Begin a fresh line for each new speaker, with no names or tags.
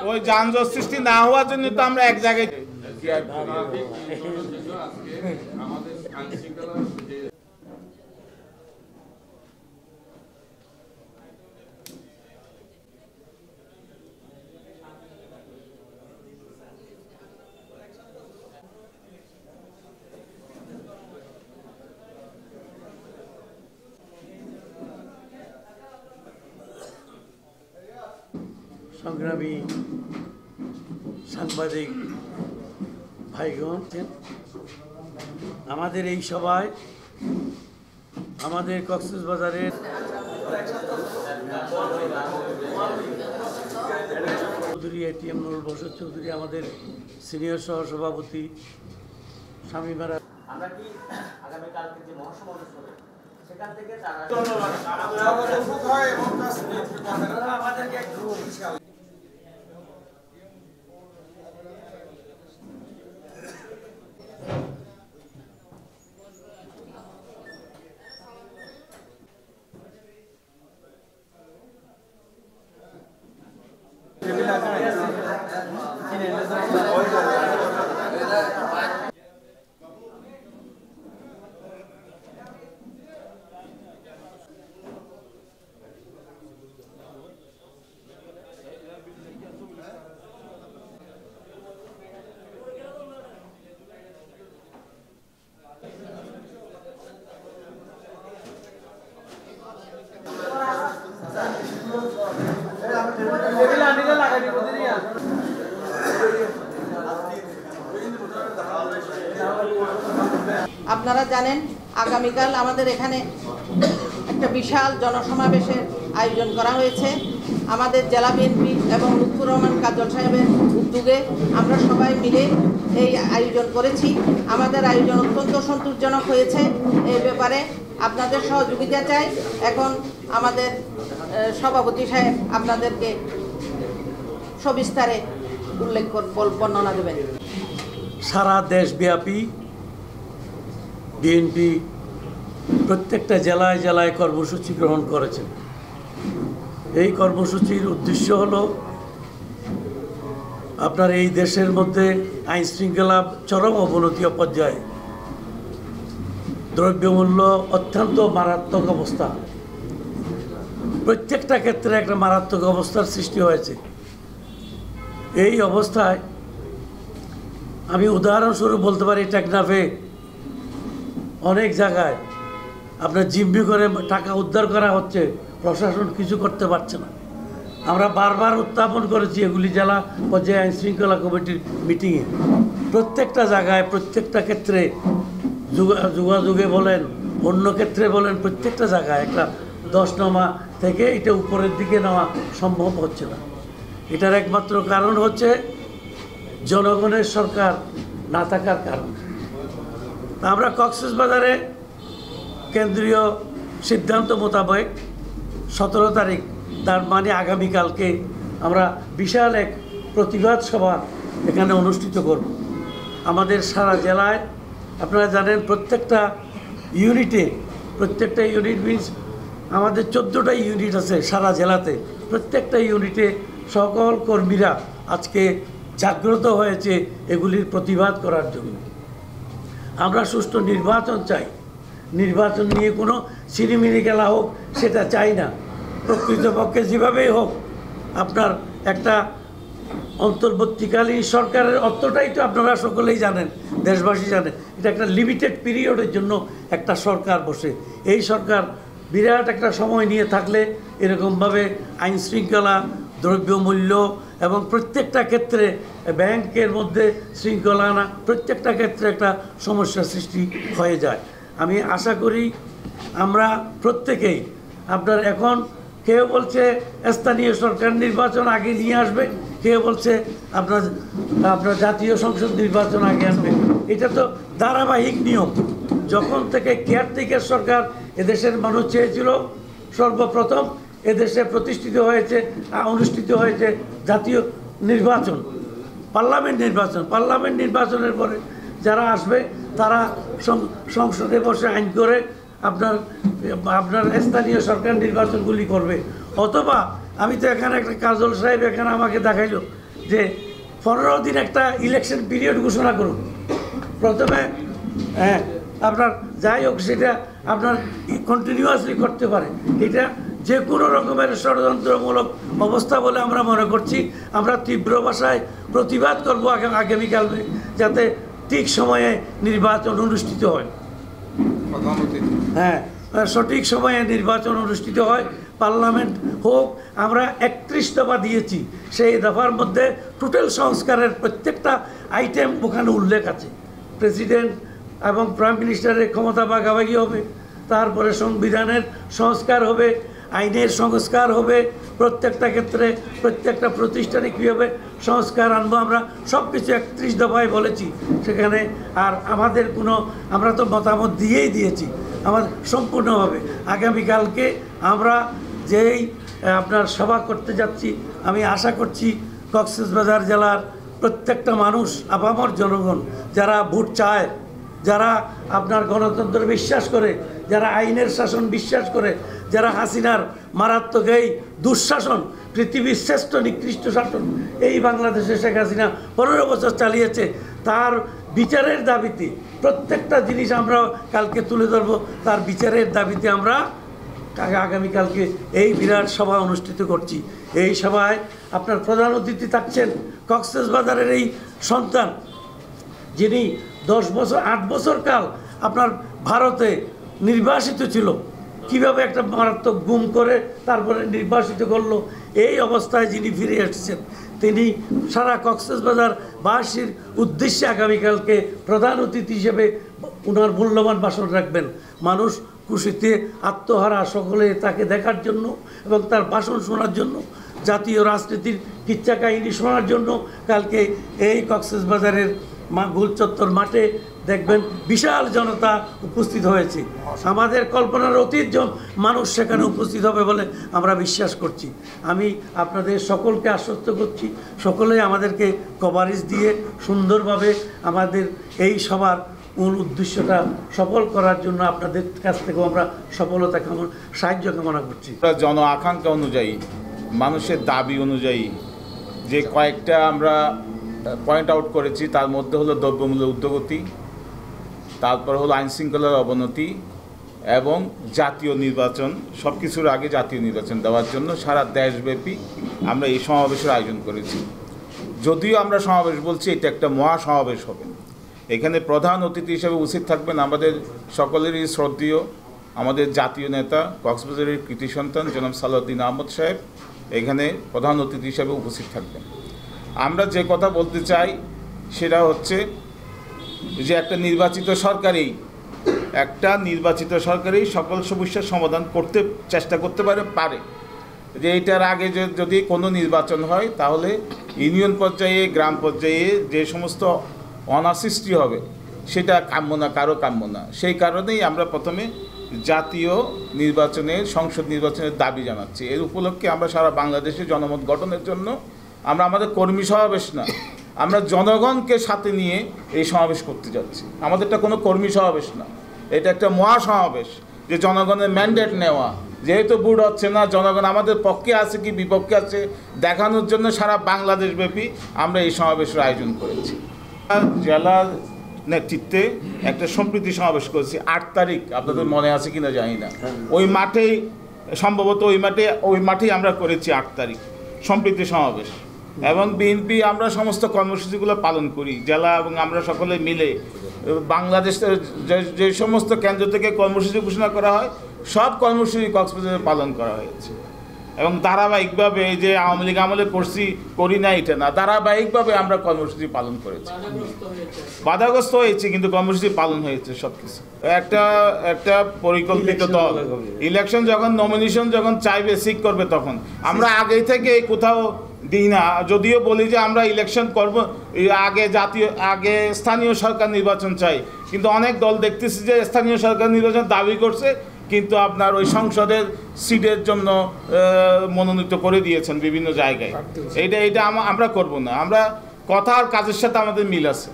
ওই যানজট সৃষ্টি না হওয়ার জন্য তো আমরা এক জায়গায়
সংগ্রামী সাংবাদিক ভাইগণ, আমাদের এই সভায় আমাদের কক্সবাজারের চৌধুরী এটিএম নুরুল বশর চৌধুরী, আমাদের সিনিয়র সহসভাপতি স্বামীমারা, আমরা কি আগামী কালকে যে মহাসমাবেশ হবে সেখান থেকে তারা আমাদেরকে একটু
আপনারা জানেন আগামীকাল আমাদের এখানে একটা বিশাল জনসমাবেশের আয়োজন করা হয়েছে। আমাদের জেলা বিএনপি এবং লুৎফুর রহমান কাজল সাহেবের উদ্যোগে আমরা সবাই মিলে এই আয়োজন করেছি। আমাদের আয়োজন অত্যন্ত সন্তোষজনক হয়েছে। এই ব্যাপারে আপনাদের সহযোগিতা চাই। এখন আমাদের সভাপতি সাহেব আপনাদেরকে সবিস্তারে উল্লেখ বর্ণনা দেবেন।
সারা দেশব্যাপী বিএনপি প্রত্যেকটা জেলায় জেলায় কর্মসূচি গ্রহণ করেছে। এই কর্মসূচির উদ্দেশ্য হলো আপনার এই দেশের মধ্যে আইন শৃঙ্খলা চরম অবনতি পর্যায়ে, দ্রব্যমূল্য অত্যন্ত মারাত্মক অবস্থা, প্রত্যেকটা ক্ষেত্রে একটা মারাত্মক অবস্থার সৃষ্টি হয়েছে। এই অবস্থায় আমি উদাহরণস্বরূপ বলতে পারি, টেকনাফে অনেক জায়গায় আপনার জিম্মি করে টাকা উদ্ধার করা হচ্ছে, প্রশাসন কিছু করতে পারছে না। আমরা বারবার উত্থাপন করেছি এগুলি জেলা পর্যায়ে আইন শৃঙ্খলা কমিটির মিটিংয়ে। প্রত্যেকটা জায়গায় প্রত্যেকটা ক্ষেত্রে যোগাযোগে বলেন, অন্য ক্ষেত্রে বলেন, প্রত্যেকটা জায়গায় একটা 10 নামা থেকে এটা উপরের দিকে নেওয়া সম্ভব হচ্ছে না। এটার একমাত্র কারণ হচ্ছে জনগণের সরকার না থাকার কারণ। আমরা কক্সবাজারে কেন্দ্রীয় সিদ্ধান্ত মোতাবেক 17 তারিখ, তার মানে আগামীকালকে আমরা বিশাল এক প্রতিবাদ সভা এখানে অনুষ্ঠিত করব। আমাদের সারা জেলায় আপনারা জানেন প্রত্যেকটা ইউনিটে, প্রত্যেকটা ইউনিট মিনস আমাদের 14টা ইউনিট আছে সারা জেলাতে। প্রত্যেকটা ইউনিটে সকল কর্মীরা আজকে জাগ্রত হয়েছে এগুলির প্রতিবাদ করার জন্য। আমরা সুষ্ঠু নির্বাচন চাই। নির্বাচন নিয়ে কোনো সিনেমিনি খেলা হোক সেটা চাই না। প্রকৃতপক্ষে যেভাবেই হোক আপনার একটা অন্তর্বর্তীকালীন সরকারের অর্থটাই তো আপনারা সকলেই জানেন, দেশবাসী জানেন। এটা একটা লিমিটেড পিরিয়ডের জন্য একটা সরকার বসে। এই সরকার বিরাট একটা সময় নিয়ে থাকলে এরকমভাবে আইন শৃঙ্খলা, দ্রব্যমূল্য এবং প্রত্যেকটা ক্ষেত্রে ব্যাংকের মধ্যে শৃঙ্খলা না, প্রত্যেকটা ক্ষেত্রে একটা সমস্যার সৃষ্টি হয়ে যায়। আমি আশা করি আমরা প্রত্যেকেই আপনার এখন কেউ বলছে স্থানীয় সরকার নির্বাচন আগে নিয়ে আসবে, কেউ বলছে আপনার জাতীয় সংসদ নির্বাচন আগে আনবে। এটা তো ধারাবাহিক নিয়ম। যখন থেকে কেয়ারটেকার সরকার এদেশের মানুষ চেয়েছিল, সর্বপ্রথম এদেশে অনুষ্ঠিত হয়েছে জাতীয় নির্বাচন, পার্লামেন্ট নির্বাচনের পরে যারা আসবে তারা সংসদে বসে আইন করে আপনার স্থানীয় সরকার নির্বাচনগুলি করবে। অথবা আমি তো এখানে একটা কাজল সাহেব এখানে আমাকে দেখাইলো যে 15 দিন একটা ইলেকশন পিরিয়ড ঘোষণা করুন। প্রথমে হ্যাঁ আপনার যাই হোক সেটা আপনার কন্টিনিউয়াসলি করতে পারে। এটা যে কোনো রকমের ষড়যন্ত্রমূলক অবস্থা বলে আমরা মনে করছি। আমরা তীব্র ভাষায় প্রতিবাদ করব আগামীকাল, যাতে ঠিক সময়ে নির্বাচন অনুষ্ঠিত হয়। হ্যাঁ, সঠিক সময়ে নির্বাচন অনুষ্ঠিত হয়, পার্লামেন্ট হোক। আমরা 31 দফা দিয়েছি, সেই দফার মধ্যে টোটাল সংস্কারের প্রত্যেকটা আইটেম ওখানে উল্লেখ আছে। প্রেসিডেন্ট এবং প্রাইম মিনিস্টারের ক্ষমতা ভাগাভাগি হবে, তারপরে সংবিধানের সংস্কার হবে, আইনের সংস্কার হবে, প্রত্যেকটা ক্ষেত্রে প্রত্যেকটা প্রতিষ্ঠানে কীভাবে সংস্কার আনবো আমরা সব কিছু 31 দফায় বলেছি সেখানে। আর আমাদের কোনো, আমরা তো মতামত দিয়েছি আমাদের সম্পূর্ণভাবে। আগামীকালকে আমরা যেই আপনার সভা করতে যাচ্ছি, আমি আশা করছি কক্সবাজার জেলার প্রত্যেকটা মানুষ, আপামর জনগণ যারা ভোট চায়, যারা আপনার গণতন্ত্র বিশ্বাস করে, যারা আইনের শাসন বিশ্বাস করে, যারা হাসিনার মারাত্মক এই দুঃশাসন, পৃথিবীর শ্রেষ্ঠ নিকৃষ্ট শাসন এই বাংলাদেশে শেখ হাসিনা 15 বছর চালিয়েছে, তার বিচারের দাবিতে প্রত্যেকটা জিনিস আমরা কালকে তুলে ধরবো। তার বিচারের দাবিতে আমরা আগামীকালকে এই বিরাট সভা অনুষ্ঠিত করছি। এই সভায় আপনার প্রধান অতিথি থাকছেন কক্সবাজারের এই সন্তান, যিনি 8 বছর কাল আপনার ভারতে নির্বাসিত ছিল। কিভাবে একটা মারাত্মক গুম করে তারপরে নির্বাসিত করলো, এই অবস্থায় যিনি ফিরে এসেছেন, তিনি সারা কক্সবাজারবাসীর উদ্দেশ্যে আগামীকালকে প্রধান অতিথি হিসেবে ওনার মূল্যবান ভাষণ রাখবেন। মানুষ খুশিতে আত্মহারা সকলে তাকে দেখার জন্য এবং তার ভাষণ শোনার জন্য, জাতীয় রাজনীতির কিচ্ছা কাহিনী শোনার জন্য কালকে এই কক্সবাজারের গোলচত্বর মাঠে দেখবেন বিশাল জনতা উপস্থিত হয়েছে। আমাদের কল্পনার অতীত মানুষ সেখানে উপস্থিত হবে বলে আমরা বিশ্বাস করছি। আমি আপনাদের সকলকে আশ্বস্ত করছি, সকলেই আমাদেরকে কভারেজ দিয়ে সুন্দরভাবে আমাদের এই সভার মূল উদ্দেশ্যটা সফল করার জন্য আপনাদের কাছ থেকেও আমরা সফলতা সাহায্য কামনা করছি।
জন আকাঙ্ক্ষা অনুযায়ী, মানুষের দাবি অনুযায়ী যে কয়েকটা আমরা পয়েন্ট আউট করেছি, তার মধ্যে হলো দ্রব্যমূল্যের ঊর্ধ্বগতি, তারপর হলো আইনশৃঙ্খলার অবনতি এবং জাতীয় নির্বাচন। সব কিছুর আগে জাতীয় নির্বাচন দেওয়ার জন্য সারা দেশব্যাপী আমরা এই সমাবেশের আয়োজন করেছি। যদিও আমরা সমাবেশ বলছি, এটা একটা মহা সমাবেশ হবে। এখানে প্রধান অতিথি হিসেবে উপস্থিত থাকবেন আমাদের সকলেরই শ্রদ্ধেয় আমাদের জাতীয় নেতা, কক্সবাজারের কৃতি সন্তান জনাব সালাউদ্দিন আহমদ সাহেব এখানে প্রধান অতিথি হিসেবে উপস্থিত থাকবেন। আমরা যে কথা বলতে চাই সেটা হচ্ছে যে একটা নির্বাচিত সরকারই সকল সমস্যার সমাধান করতে চেষ্টা করতে পারে। যে এটার আগে যদি কোনো নির্বাচন হয় তাহলে ইউনিয়ন পর্যায়ে, গ্রাম পর্যায়ে যে সমস্ত অনাসৃষ্টি হবে সেটা কাম্য না, কারো কাম্য না। সেই কারণেই আমরা প্রথমে জাতীয় নির্বাচনের, সংসদ নির্বাচনের দাবি জানাচ্ছি। এর উপলক্ষে আমরা সারা বাংলাদেশে জনমত গঠনের জন্য আমরা আমাদের কর্মী সমাবেশ না, আমরা জনগণকে সাথে নিয়ে এই সমাবেশ করতে যাচ্ছি। আমাদেরটা কোনো কর্মী সমাবেশ না, এটা একটা মহা সমাবেশ, যে জনগণের ম্যান্ডেট নেওয়া। যেহেতু ভোট হচ্ছে না, জনগণ আমাদের পক্ষে আছে কি বিপক্ষে আছে দেখানোর জন্য সারা বাংলাদেশব্যাপী আমরা এই সমাবেশের আয়োজন করেছি। জেলার নেতৃত্বে একটা সম্প্রীতি সমাবেশ করেছি 8 তারিখ, আপনাদের মনে আছে কিনা জানি না। ওই মাঠেই সম্ভবত ওই মাঠেই আমরা করেছি 8 তারিখ সম্প্রীতি সমাবেশ। এবং বিএনপি আমরা সমস্ত কর্মসূচিগুলো পালন করি, জেলা এবং আমরা সকলে মিলে বাংলাদেশের যে সমস্ত কেন্দ্র থেকে কর্মসূচি ঘোষণা করা হয় সব কর্মসূচি কক্সবাজারে পালন করা হয়েছে। এবং ধারাবাহিকভাবে যে আওয়ামী লীগ আমলে করি না এটা না, ধারাবাহিকভাবে আমরা কর্মসূচি পালন করেছি। বাধাগ্রস্ত হয়েছে কিন্তু কর্মসূচি পালন হয়েছে সব কিছু। একটা পরিকল্পিত দল ইলেকশন যখন নমিনেশন যখন চাইবে, সিক করবে, তখন আমরা আগেই থেকে কোথাও দিই না। যদিও বলি যে আমরা ইলেকশন করব, আগে স্থানীয় সরকার নির্বাচন চাই, কিন্তু অনেক দল দেখতেছি যে স্থানীয় সরকার নির্বাচন দাবি করছে কিন্তু আপনার ওই সংসদের সিটের জন্য মনোনীত করে দিয়েছেন বিভিন্ন জায়গায়। এটা আমরা করব না। আমরা কথা আর কাজের সাথে আমাদের মিল আছে।